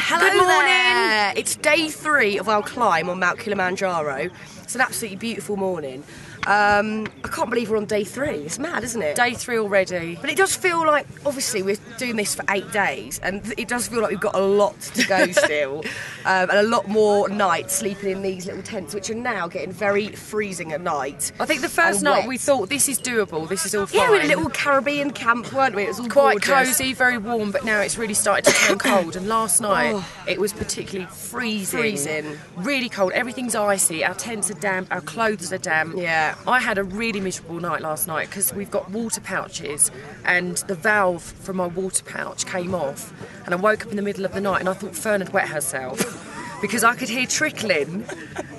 Hello. Good morning. There. It's day 3 of our climb on Mount Kilimanjaro. It's an absolutely beautiful morning. I can't believe we're on day 3. It's mad, isn't it? Day 3 already. But it does feel like, obviously, we're doing this for 8 days, and it does feel like we've got a lot to go still, and a lot more nights sleeping in these little tents, which are now getting very freezing at night. I think the first night we thought, this is doable, this is all fine. Yeah, we had a little Caribbean camp, weren't we? It was all quite gorgeous. cosy, very warm, but now it's really started to turn cold. And last night, it was particularly freezing. Really cold. Everything's icy. Our tents are damp. Our clothes are damp. Yeah. I had a really miserable night last night because we've got water pouches, and the valve from my water pouch came off, and I woke up in the middle of the night and I thought Fearne had wet herself. Because I could hear trickling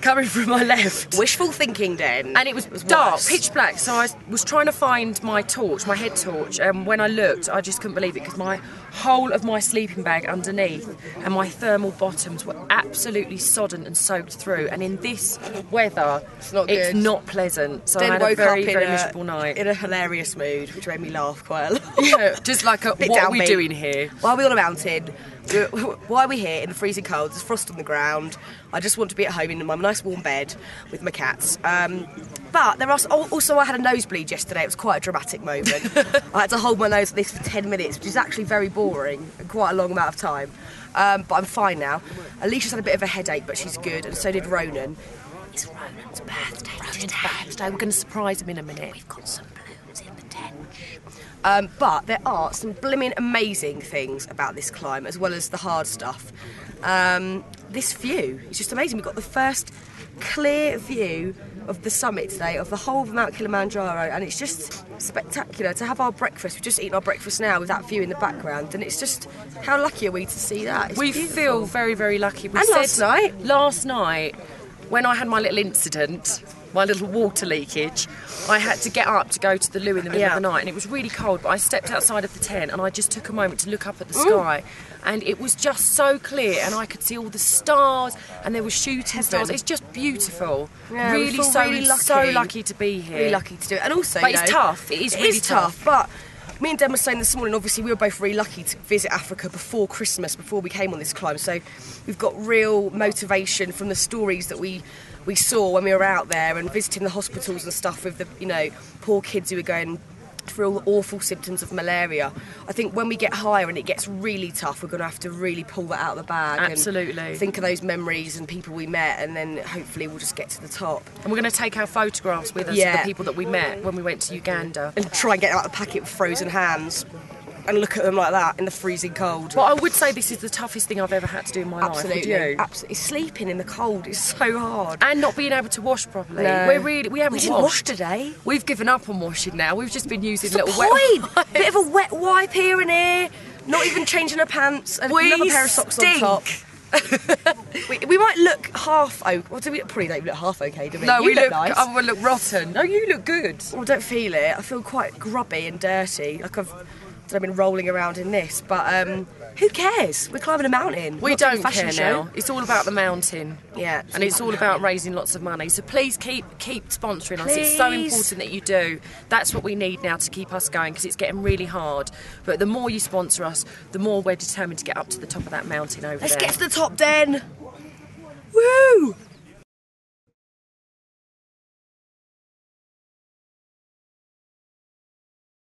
coming from my left. Wishful thinking, then. And it was dark, worse. pitch black, so I was trying to find my torch, my head torch, and when I looked, I just couldn't believe it, because my whole of my sleeping bag underneath and my thermal bottoms were absolutely sodden and soaked through, and in this weather, it's not pleasant. So then I had a very miserable night. In a hilarious mood, which made me laugh quite a lot. Yeah, just like, what are we doing here? Why are we on a mountain? Why are we here in the freezing cold? There's frost on the ground. I just want to be at home in my nice warm bed with my cats. But there are also, I had a nosebleed yesterday. It was quite a dramatic moment. I had to hold my nose like this for 10 minutes, which is actually very boring and quite a long amount of time. But I'm fine now. Alicia's had a bit of a headache, but she's good, and so did Ronan. It's Ronan's birthday. We're going to surprise him in a minute. We've got some balloons in the tent. But there are some blimmin' amazing things about this climb, as well as the hard stuff. This view is just amazing. We've got the first clear view of the summit today, of the whole of Mount Kilimanjaro, and it's just spectacular to have our breakfast. We've just eaten our breakfast now with that view in the background, and it's just, how lucky are we to see that? It's beautiful. Feel very, very lucky. Last night, when I had my little incident, my little water leakage, I had to get up to go to the loo in the middle of the night, and it was really cold, but I stepped outside of the tent and I just took a moment to look up at the sky, and it was just so clear, and I could see all the stars, and there were shooting stars. It's just beautiful. Yeah, really so lucky to be here. Really lucky to do it. And also, but it's tough. It is really tough. But me and Den were saying this morning, obviously we were both really lucky to visit Africa before Christmas, before we came on this climb, so we've got real motivation from the stories that we saw when we were out there and visiting the hospitals and stuff with the, poor kids who were going through all the awful symptoms of malaria. I think when we get higher and it gets really tough, we're going to have to really pull that out of the bag. Absolutely. And think of those memories and people we met, and then hopefully we'll just get to the top. And we're going to take our photographs with us of the people that we met when we went to Uganda. And try and get out of the packet with frozen hands and look at them like that in the freezing cold. But I would say this is the toughest thing I've ever had to do in my life. Would you? Absolutely. Sleeping in the cold is so hard. And not being able to wash properly. No. We haven't washed today. We've given up on washing now. We've just been using What's little the wet point? Bit of a wet wipe here and here. Not even changing her pants. And another pair of socks on top. we might look half okay. Well, we probably don't look half okay, do we? No, we look nice. We look rotten. No, you look good. Well, I don't feel it. I feel quite grubby and dirty. Like I've been rolling around in this, but who cares? We're climbing a mountain. We don't care now. It's all about the mountain. Yeah. And it's all about raising lots of money. So please keep sponsoring us. It's so important that you do. That's what we need now to keep us going, because it's getting really hard. But the more you sponsor us, the more we're determined to get up to the top of that mountain over there. Let's get to the top then. Woo!